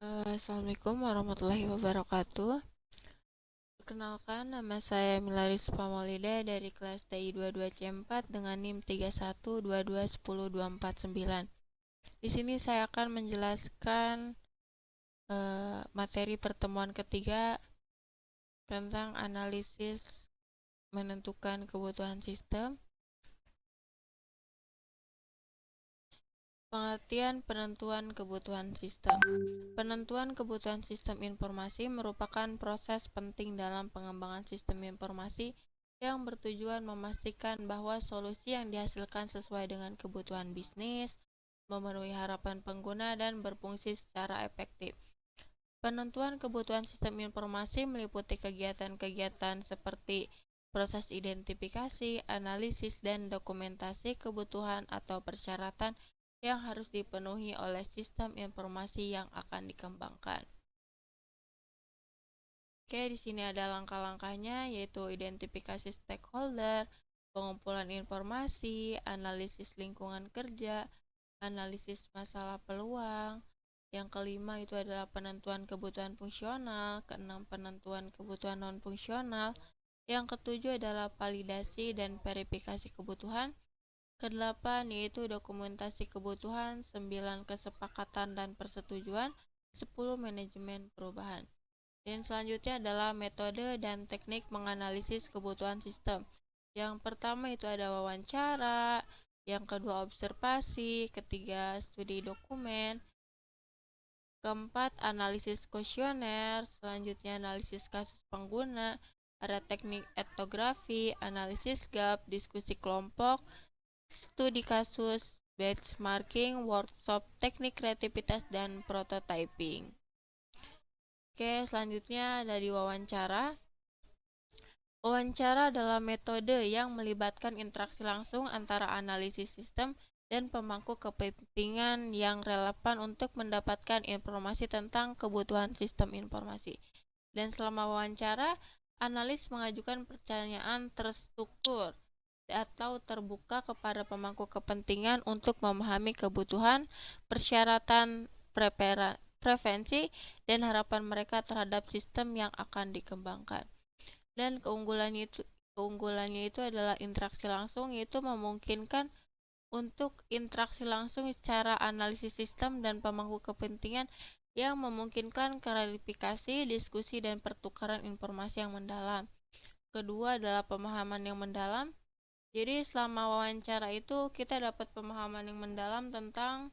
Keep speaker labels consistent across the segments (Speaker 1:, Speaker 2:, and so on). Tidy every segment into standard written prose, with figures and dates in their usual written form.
Speaker 1: Assalamualaikum warahmatullahi wabarakatuh. Perkenalkan, nama saya Milari Supamaulida dari kelas TI 22C4 dengan NIM 3122102499. Di sini saya akan menjelaskan materi pertemuan ketiga tentang analisis menentukan kebutuhan sistem. Pengertian penentuan kebutuhan sistem. Penentuan kebutuhan sistem informasi merupakan proses penting dalam pengembangan sistem informasi yang bertujuan memastikan bahwa solusi yang dihasilkan sesuai dengan kebutuhan bisnis, memenuhi harapan pengguna, dan berfungsi secara efektif. Penentuan kebutuhan sistem informasi meliputi kegiatan-kegiatan seperti proses identifikasi, analisis, dan dokumentasi kebutuhan atau persyaratan yang harus dipenuhi oleh sistem informasi yang akan dikembangkan. Oke, di sini ada langkah-langkahnya, yaitu identifikasi stakeholder, pengumpulan informasi, analisis lingkungan kerja, analisis masalah peluang. Yang kelima itu adalah penentuan kebutuhan fungsional, keenam penentuan kebutuhan non-fungsional, yang ketujuh adalah validasi dan verifikasi kebutuhan, kedelapan yaitu dokumentasi kebutuhan, 9 kesepakatan dan persetujuan, 10 manajemen perubahan. Dan selanjutnya adalah metode dan teknik menganalisis kebutuhan sistem. Yang pertama itu ada wawancara, yang kedua observasi, ketiga studi dokumen, keempat analisis kuesioner, selanjutnya analisis kasus pengguna, ada teknik etnografi, analisis gap, diskusi kelompok, studi kasus, benchmarking, workshop, teknik kreativitas, dan prototyping. Oke, selanjutnya dari wawancara. Wawancara adalah metode yang melibatkan interaksi langsung antara analisis sistem dan pemangku kepentingan yang relevan untuk mendapatkan informasi tentang kebutuhan sistem informasi. Dan selama wawancara, analis mengajukan pertanyaan terstruktur atau terbuka kepada pemangku kepentingan untuk memahami kebutuhan, persyaratan, preferensi, dan harapan mereka terhadap sistem yang akan dikembangkan. Dan keunggulannya itu adalah interaksi langsung, yaitu memungkinkan untuk interaksi langsung secara analisis sistem dan pemangku kepentingan yang memungkinkan klarifikasi, diskusi, dan pertukaran informasi yang mendalam. Kedua adalah pemahaman yang mendalam. Jadi selama wawancara itu kita dapat pemahaman yang mendalam tentang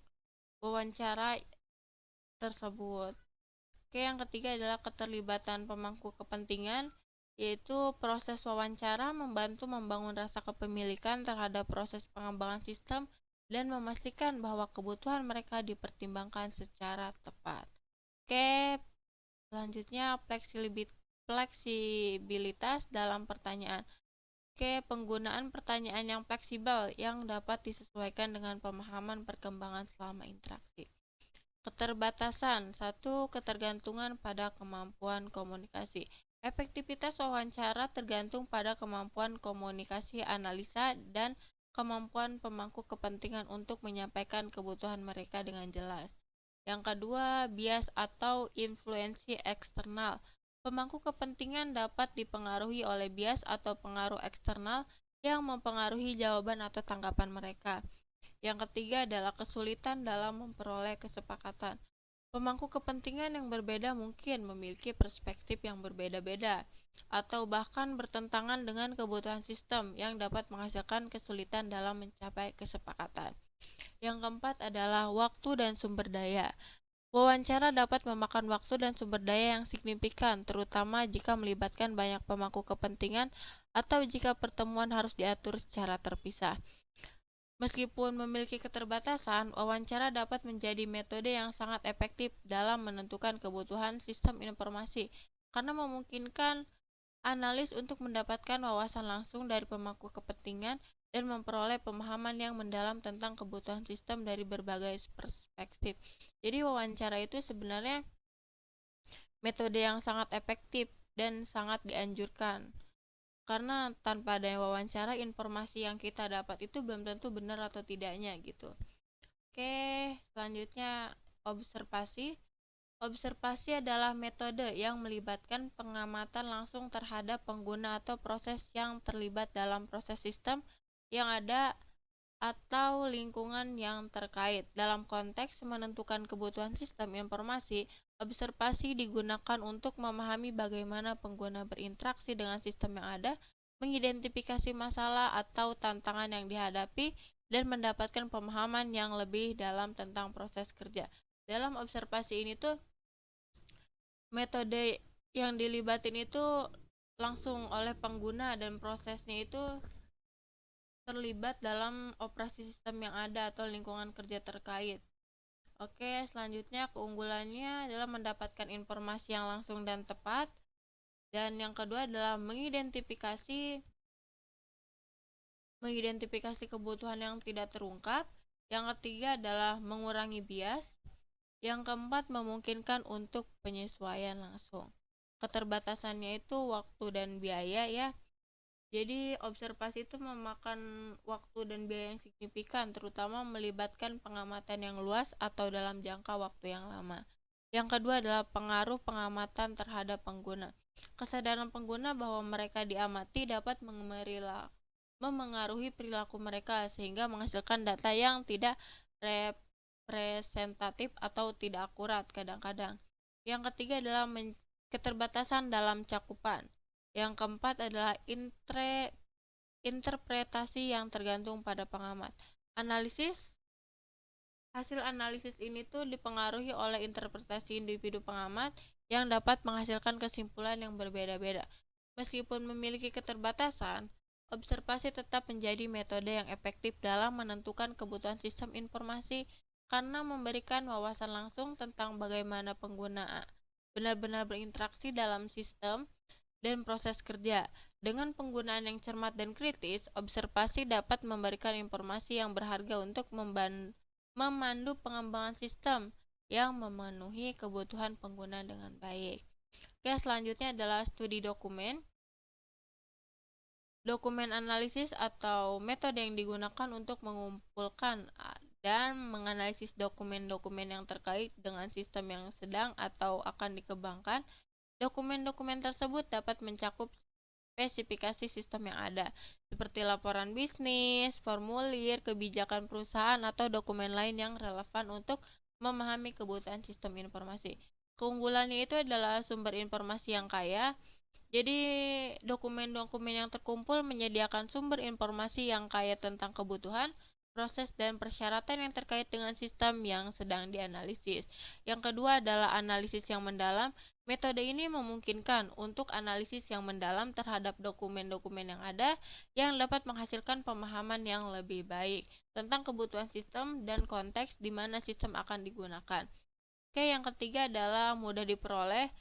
Speaker 1: wawancara tersebut. Oke, yang ketiga adalah keterlibatan pemangku kepentingan, yaitu proses wawancara membantu membangun rasa kepemilikan terhadap proses pengembangan sistem dan memastikan bahwa kebutuhan mereka dipertimbangkan secara tepat. Oke, selanjutnya fleksibilitas dalam pertanyaan. Oke, penggunaan pertanyaan yang fleksibel yang dapat disesuaikan dengan pemahaman perkembangan selama interaksi. Keterbatasan. 1. Ketergantungan pada kemampuan komunikasi. Efektivitas wawancara tergantung pada kemampuan komunikasi analisa dan kemampuan pemangku kepentingan untuk menyampaikan kebutuhan mereka dengan jelas. Yang kedua, bias atau influensi eksternal. Pemangku kepentingan dapat dipengaruhi oleh bias atau pengaruh eksternal yang mempengaruhi jawaban atau tanggapan mereka. Yang ketiga adalah kesulitan dalam memperoleh kesepakatan. Pemangku kepentingan yang berbeda mungkin memiliki perspektif yang berbeda-beda atau bahkan bertentangan dengan kebutuhan sistem yang dapat menghasilkan kesulitan dalam mencapai kesepakatan. Yang keempat adalah waktu dan sumber daya. Wawancara dapat memakan waktu dan sumber daya yang signifikan, terutama jika melibatkan banyak pemangku kepentingan atau jika pertemuan harus diatur secara terpisah. Meskipun memiliki keterbatasan, wawancara dapat menjadi metode yang sangat efektif dalam menentukan kebutuhan sistem informasi karena memungkinkan analis untuk mendapatkan wawasan langsung dari pemangku kepentingan dan memperoleh pemahaman yang mendalam tentang kebutuhan sistem dari berbagai perspektif. Jadi wawancara itu sebenarnya metode yang sangat efektif dan sangat dianjurkan. Karena tanpa adanya wawancara, informasi yang kita dapat itu belum tentu benar atau tidaknya gitu. Oke, selanjutnya observasi. Observasi adalah metode yang melibatkan pengamatan langsung terhadap pengguna atau proses yang terlibat dalam proses sistem yang ada atau lingkungan yang terkait. Dalam konteks menentukan kebutuhan sistem informasi, observasi digunakan untuk memahami bagaimana pengguna berinteraksi dengan sistem yang ada, mengidentifikasi masalah atau tantangan yang dihadapi, dan mendapatkan pemahaman yang lebih dalam tentang proses kerja. Dalam observasi ini tuh, metode yang dilibatin itu langsung oleh pengguna dan prosesnya itu terlibat dalam operasi sistem yang ada atau lingkungan kerja terkait. Oke, selanjutnya keunggulannya adalah mendapatkan informasi yang langsung dan tepat. Dan yang kedua adalah mengidentifikasi kebutuhan yang tidak terungkap. Yang ketiga adalah mengurangi bias. Yang keempat memungkinkan untuk penyesuaian langsung. Keterbatasannya itu waktu dan biaya ya. Jadi observasi itu memakan waktu dan biaya yang signifikan, terutama melibatkan pengamatan yang luas atau dalam jangka waktu yang lama. Yang kedua adalah pengaruh pengamatan terhadap pengguna. Kesadaran pengguna bahwa mereka diamati dapat memengaruhi perilaku mereka sehingga menghasilkan data yang tidak representatif atau tidak akurat kadang-kadang. Yang ketiga adalah keterbatasan dalam cakupan. Yang keempat adalah interpretasi yang tergantung pada pengamat. Hasil analisis ini tuh dipengaruhi oleh interpretasi individu pengamat yang dapat menghasilkan kesimpulan yang berbeda-beda. Meskipun memiliki keterbatasan, observasi tetap menjadi metode yang efektif dalam menentukan kebutuhan sistem informasi karena memberikan wawasan langsung tentang bagaimana pengguna benar-benar berinteraksi dalam sistem dan proses kerja. Dengan penggunaan yang cermat dan kritis, observasi dapat memberikan informasi yang berharga untuk memandu pengembangan sistem yang memenuhi kebutuhan pengguna dengan baik. Oke, selanjutnya adalah studi dokumen. Dokumen analisis atau metode yang digunakan untuk mengumpulkan dan menganalisis dokumen-dokumen yang terkait dengan sistem yang sedang atau akan dikembangkan. Dokumen-dokumen tersebut dapat mencakup spesifikasi sistem yang ada, seperti laporan bisnis, formulir, kebijakan perusahaan, atau dokumen lain yang relevan untuk memahami kebutuhan sistem informasi. Keunggulannya itu adalah sumber informasi yang kaya. Jadi, dokumen-dokumen yang terkumpul menyediakan sumber informasi yang kaya tentang kebutuhan, proses, dan persyaratan yang terkait dengan sistem yang sedang dianalisis. Yang kedua adalah analisis yang mendalam. Metode ini memungkinkan untuk analisis yang mendalam terhadap dokumen-dokumen yang ada yang dapat menghasilkan pemahaman yang lebih baik tentang kebutuhan sistem dan konteks di mana sistem akan digunakan. Oke, yang ketiga adalah mudah diperoleh.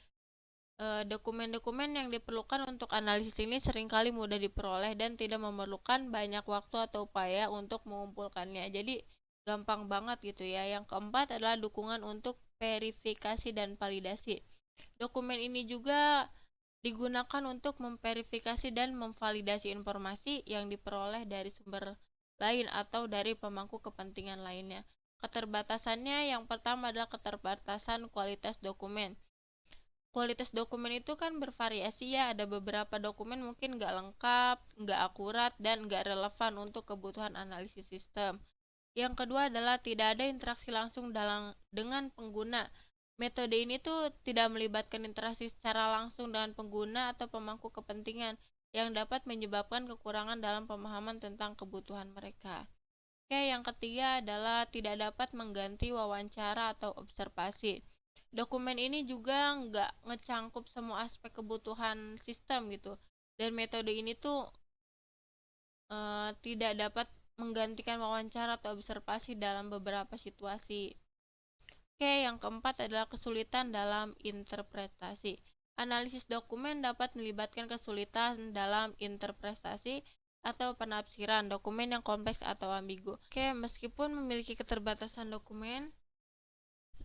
Speaker 1: Dokumen-dokumen yang diperlukan untuk analisis ini seringkali mudah diperoleh dan tidak memerlukan banyak waktu atau upaya untuk mengumpulkannya. Jadi gampang banget gitu ya. Yang keempat adalah dukungan untuk verifikasi dan validasi. Dokumen ini juga digunakan untuk memverifikasi dan memvalidasi informasi yang diperoleh dari sumber lain atau dari pemangku kepentingan lainnya. Keterbatasannya yang pertama adalah keterbatasan kualitas dokumen. Kualitas dokumen itu kan bervariasi ya, ada beberapa dokumen mungkin nggak lengkap, nggak akurat, dan nggak relevan untuk kebutuhan analisis sistem. Yang kedua adalah tidak ada interaksi langsung dengan pengguna. Metode ini tuh tidak melibatkan interaksi secara langsung dengan pengguna atau pemangku kepentingan yang dapat menyebabkan kekurangan dalam pemahaman tentang kebutuhan mereka. Oke, yang ketiga adalah tidak dapat mengganti wawancara atau observasi. Dokumen ini juga nggak ngecangkup semua aspek kebutuhan sistem gitu. Dan metode ini tuh tidak dapat menggantikan wawancara atau observasi dalam beberapa situasi. Oke, yang keempat adalah kesulitan dalam interpretasi. Analisis dokumen dapat melibatkan kesulitan dalam interpretasi atau penafsiran dokumen yang kompleks atau ambigu. Oke, meskipun memiliki keterbatasan dokumen,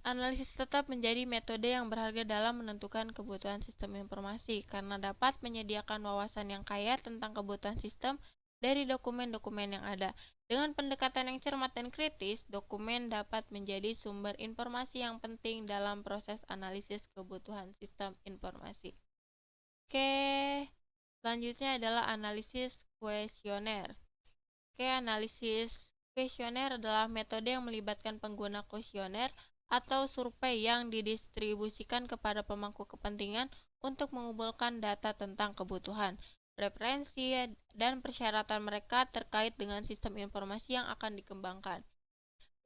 Speaker 1: analisis tetap menjadi metode yang berharga dalam menentukan kebutuhan sistem informasi karena dapat menyediakan wawasan yang kaya tentang kebutuhan sistem dari dokumen-dokumen yang ada. Dengan pendekatan yang cermat dan kritis, dokumen dapat menjadi sumber informasi yang penting dalam proses analisis kebutuhan sistem informasi. Oke, selanjutnya adalah analisis kuesioner. Analisis kuesioner adalah metode yang melibatkan pengguna kuesioner atau survei yang didistribusikan kepada pemangku kepentingan untuk mengumpulkan data tentang kebutuhan, preferensi, dan persyaratan mereka terkait dengan sistem informasi yang akan dikembangkan.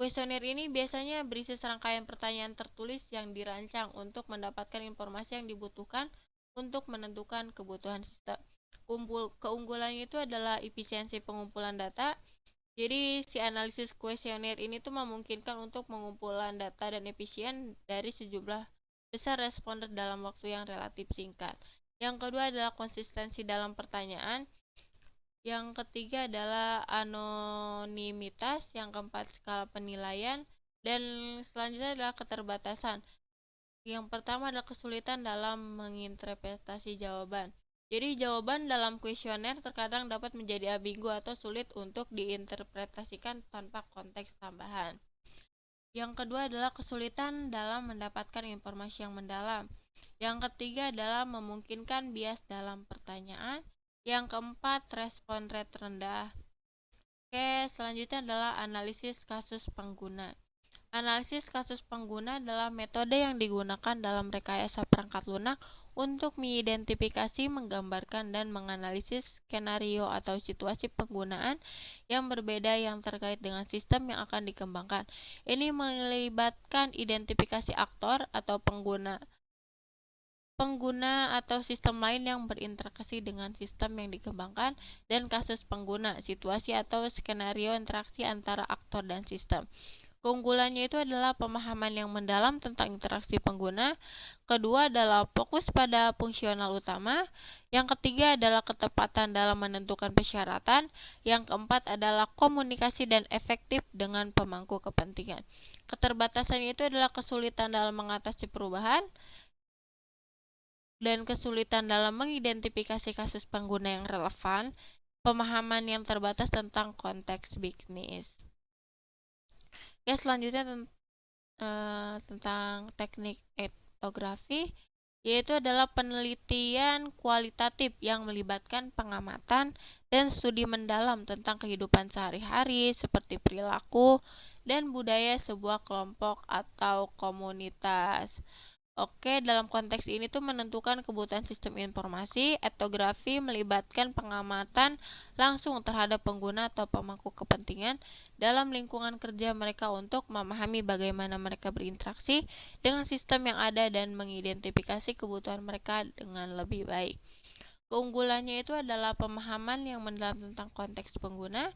Speaker 1: Kuesioner ini biasanya berisi serangkaian pertanyaan tertulis yang dirancang untuk mendapatkan informasi yang dibutuhkan untuk menentukan kebutuhan sistem. Keunggulannya itu adalah efisiensi pengumpulan data. Jadi si analisis kuesioner ini tuh memungkinkan untuk pengumpulan data dan efisien dari sejumlah besar responden dalam waktu yang relatif singkat. Yang kedua adalah konsistensi dalam pertanyaan. Yang ketiga adalah anonimitas. Yang keempat skala penilaian. Dan selanjutnya adalah keterbatasan. Yang pertama adalah kesulitan dalam menginterpretasi jawaban. Jadi jawaban dalam kuesioner terkadang dapat menjadi ambigu atau sulit untuk diinterpretasikan tanpa konteks tambahan. Yang kedua adalah kesulitan dalam mendapatkan informasi yang mendalam. Yang ketiga adalah memungkinkan bias dalam pertanyaan. Yang keempat, respon rate rendah. Oke, selanjutnya adalah analisis kasus pengguna. Analisis kasus pengguna adalah metode yang digunakan dalam rekayasa perangkat lunak untuk mengidentifikasi, menggambarkan, dan menganalisis skenario atau situasi penggunaan yang berbeda yang terkait dengan sistem yang akan dikembangkan. Ini melibatkan identifikasi aktor atau pengguna atau sistem lain yang berinteraksi dengan sistem yang dikembangkan, dan kasus pengguna, situasi atau skenario interaksi antara aktor dan sistem. Keunggulannya itu adalah pemahaman yang mendalam tentang interaksi pengguna. Kedua adalah fokus pada fungsional utama. Yang ketiga adalah ketepatan dalam menentukan persyaratan. Yang keempat adalah komunikasi dan efektif dengan pemangku kepentingan. Keterbatasan itu adalah kesulitan dalam mengatasi perubahan dan kesulitan dalam mengidentifikasi kasus pengguna yang relevan, pemahaman yang terbatas tentang konteks bisnis. Oke, selanjutnya tentang teknik etnografi, yaitu adalah penelitian kualitatif yang melibatkan pengamatan dan studi mendalam tentang kehidupan sehari-hari seperti perilaku dan budaya sebuah kelompok atau komunitas. Oke, dalam konteks ini tuh menentukan kebutuhan sistem informasi. Etnografi melibatkan pengamatan langsung terhadap pengguna atau pemangku kepentingan dalam lingkungan kerja mereka untuk memahami bagaimana mereka berinteraksi dengan sistem yang ada dan mengidentifikasi kebutuhan mereka dengan lebih baik. Keunggulannya itu adalah pemahaman yang mendalam tentang konteks pengguna,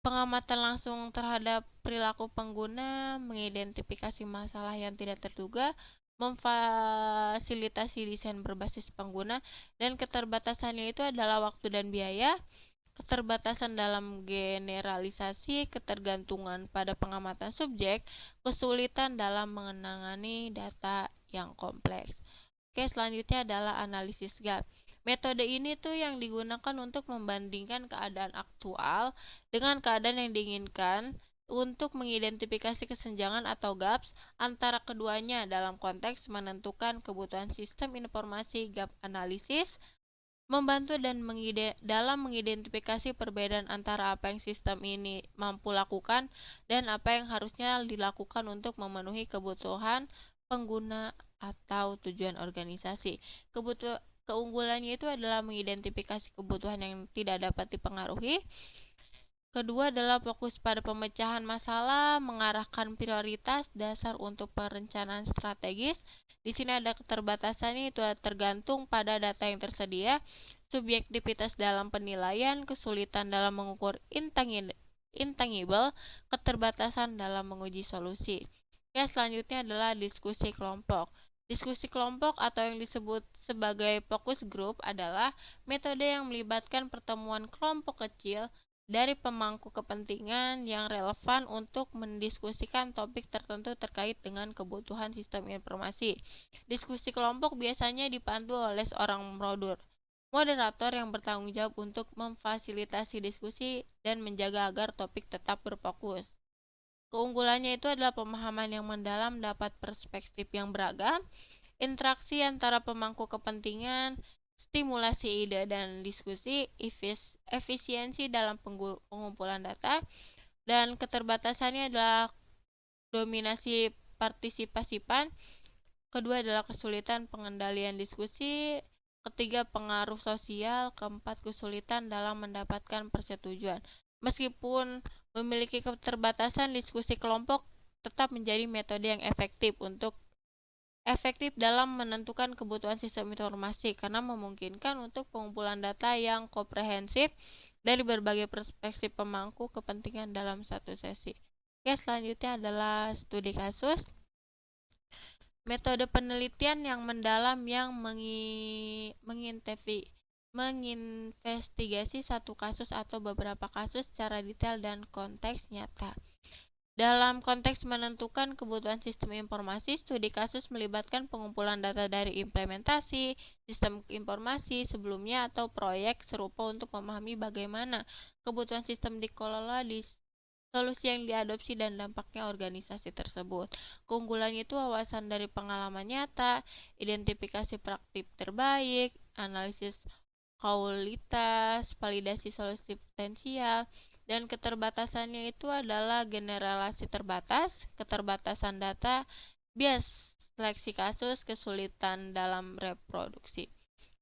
Speaker 1: pengamatan langsung terhadap perilaku pengguna, mengidentifikasi masalah yang tidak terduga, memfasilitasi desain berbasis pengguna, dan keterbatasannya itu adalah waktu dan biaya, keterbatasan dalam generalisasi, ketergantungan pada pengamatan subjek, kesulitan dalam mengenangani data yang kompleks. Oke, selanjutnya adalah analisis gap. Metode ini tuh yang digunakan untuk membandingkan keadaan aktual dengan keadaan yang diinginkan untuk mengidentifikasi kesenjangan atau gaps antara keduanya dalam konteks menentukan kebutuhan sistem informasi. Gap analisis membantu dalam mengidentifikasi perbedaan antara apa yang sistem ini mampu lakukan dan apa yang harusnya dilakukan untuk memenuhi kebutuhan pengguna atau tujuan organisasi. Keunggulannya itu adalah mengidentifikasi kebutuhan yang tidak dapat dipengaruhi. Kedua adalah fokus pada pemecahan masalah, mengarahkan prioritas dasar untuk perencanaan strategis. Di sini ada keterbatasannya, itu tergantung pada data yang tersedia, subjektivitas dalam penilaian, kesulitan dalam mengukur intangible, keterbatasan dalam menguji solusi. Ya, selanjutnya adalah diskusi kelompok. Diskusi kelompok atau yang disebut sebagai focus group adalah metode yang melibatkan pertemuan kelompok kecil dari pemangku kepentingan yang relevan untuk mendiskusikan topik tertentu terkait dengan kebutuhan sistem informasi. Diskusi kelompok biasanya dipandu oleh seorang moderator yang bertanggung jawab untuk memfasilitasi diskusi dan menjaga agar topik tetap berfokus. Keunggulannya itu adalah pemahaman yang mendalam, dapat perspektif yang beragam, interaksi antara pemangku kepentingan, stimulasi ide dan diskusi, efisiensi dalam pengumpulan data, dan keterbatasannya adalah dominasi partisipasipan. Kedua adalah kesulitan pengendalian diskusi, ketiga pengaruh sosial, keempat kesulitan dalam mendapatkan persetujuan. Meskipun memiliki keterbatasan, diskusi kelompok tetap menjadi metode yang efektif dalam menentukan kebutuhan sistem informasi karena memungkinkan untuk pengumpulan data yang komprehensif dari berbagai perspektif pemangku kepentingan dalam satu sesi. Oke, selanjutnya adalah studi kasus. Metode penelitian yang mendalam yang menginvestigasi satu kasus atau beberapa kasus secara detail dan konteks nyata. Dalam konteks menentukan kebutuhan sistem informasi, studi kasus melibatkan pengumpulan data dari implementasi sistem informasi sebelumnya atau proyek serupa untuk memahami bagaimana kebutuhan sistem dikelola di solusi yang diadopsi dan dampaknya organisasi tersebut. Keunggulannya itu wawasan dari pengalaman nyata, identifikasi praktik terbaik, analisis kualitas, validasi solusi potensial, dan keterbatasannya itu adalah generalisasi terbatas, keterbatasan data, bias seleksi kasus, kesulitan dalam reproduksi.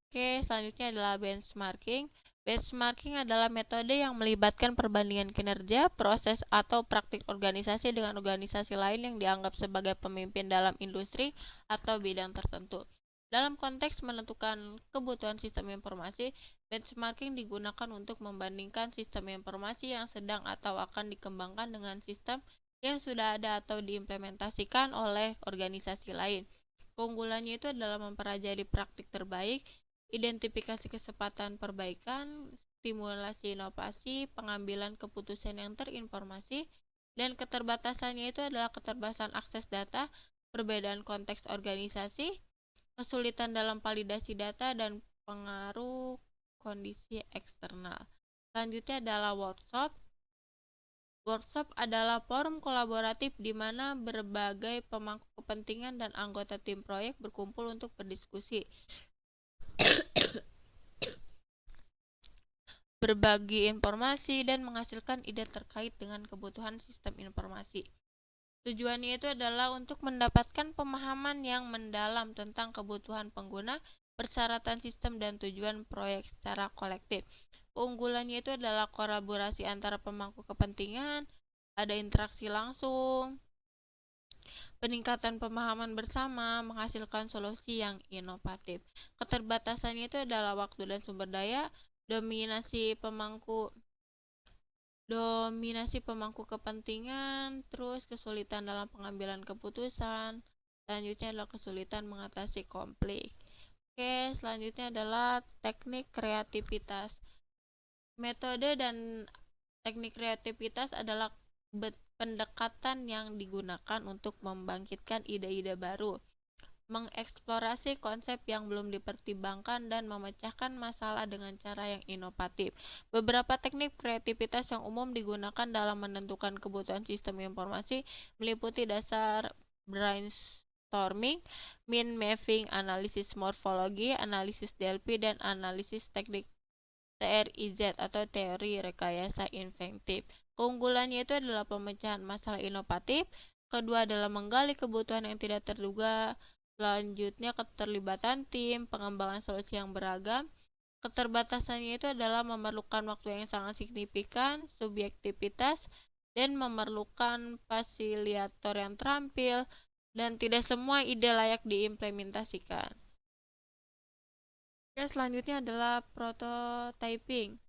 Speaker 1: Oke, selanjutnya adalah benchmarking. Benchmarking adalah metode yang melibatkan perbandingan kinerja, proses, atau praktik organisasi dengan organisasi lain yang dianggap sebagai pemimpin dalam industri atau bidang tertentu. Dalam konteks menentukan kebutuhan sistem informasi, benchmarking digunakan untuk membandingkan sistem informasi yang sedang atau akan dikembangkan dengan sistem yang sudah ada atau diimplementasikan oleh organisasi lain. Keunggulannya itu adalah mempelajari praktik terbaik, identifikasi kesempatan perbaikan, stimulasi inovasi, pengambilan keputusan yang terinformasi, dan keterbatasannya itu adalah keterbatasan akses data, perbedaan konteks organisasi, kesulitan dalam validasi data, dan pengaruh kondisi eksternal. Selanjutnya adalah workshop. Workshop adalah forum kolaboratif di mana berbagai pemangku kepentingan dan anggota tim proyek berkumpul untuk berdiskusi, berbagi informasi, dan menghasilkan ide terkait dengan kebutuhan sistem informasi. Tujuannya itu adalah untuk mendapatkan pemahaman yang mendalam tentang kebutuhan pengguna, persyaratan sistem, dan tujuan proyek secara kolektif. Keunggulannya itu adalah kolaborasi antara pemangku kepentingan, ada interaksi langsung, peningkatan pemahaman bersama, menghasilkan solusi yang inovatif. Keterbatasannya itu adalah waktu dan sumber daya, dominasi pemangku kepentingan, terus kesulitan dalam pengambilan keputusan, selanjutnya adalah kesulitan mengatasi konflik. Oke, selanjutnya adalah teknik kreativitas. Metode dan teknik kreativitas adalah pendekatan yang digunakan untuk membangkitkan ide-ide baru, mengeksplorasi konsep yang belum dipertimbangkan, dan memecahkan masalah dengan cara yang inovatif. Beberapa teknik kreativitas yang umum digunakan dalam menentukan kebutuhan sistem informasi meliputi dasar brainstorming, mind mapping, analisis morfologi, analisis DLP, dan analisis teknik TRIZ atau teori rekayasa inventif. Keunggulannya itu adalah pemecahan masalah inovatif, kedua adalah menggali kebutuhan yang tidak terduga, selanjutnya keterlibatan tim, pengembangan solusi yang beragam. Keterbatasannya itu adalah memerlukan waktu yang sangat signifikan, subjektivitas, dan memerlukan fasilitator yang terampil, dan tidak semua ide layak diimplementasikan. Selanjutnya adalah prototyping.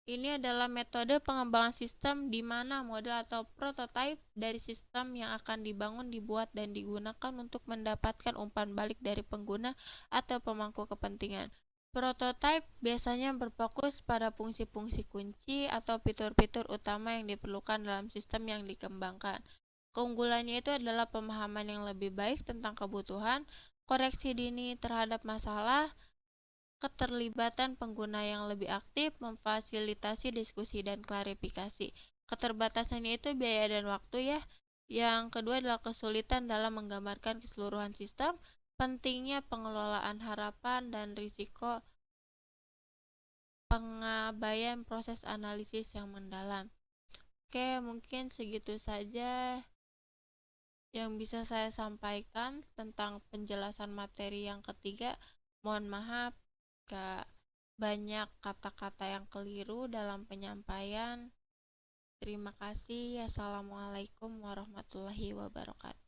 Speaker 1: Ini adalah metode pengembangan sistem di mana model atau prototipe dari sistem yang akan dibangun dibuat dan digunakan untuk mendapatkan umpan balik dari pengguna atau pemangku kepentingan. Prototipe biasanya berfokus pada fungsi-fungsi kunci atau fitur-fitur utama yang diperlukan dalam sistem yang dikembangkan. Keunggulannya itu adalah pemahaman yang lebih baik tentang kebutuhan, koreksi dini terhadap masalah, keterlibatan pengguna yang lebih aktif, memfasilitasi diskusi dan klarifikasi. Keterbatasannya itu biaya dan waktu ya. Yang kedua adalah kesulitan dalam menggambarkan keseluruhan sistem, pentingnya pengelolaan harapan dan risiko, pengabaian proses analisis yang mendalam. Oke, mungkin segitu saja yang bisa saya sampaikan tentang penjelasan materi yang ketiga. Mohon maaf jika banyak kata-kata yang keliru dalam penyampaian. Terima kasih. Assalamualaikum warahmatullahi wabarakatuh.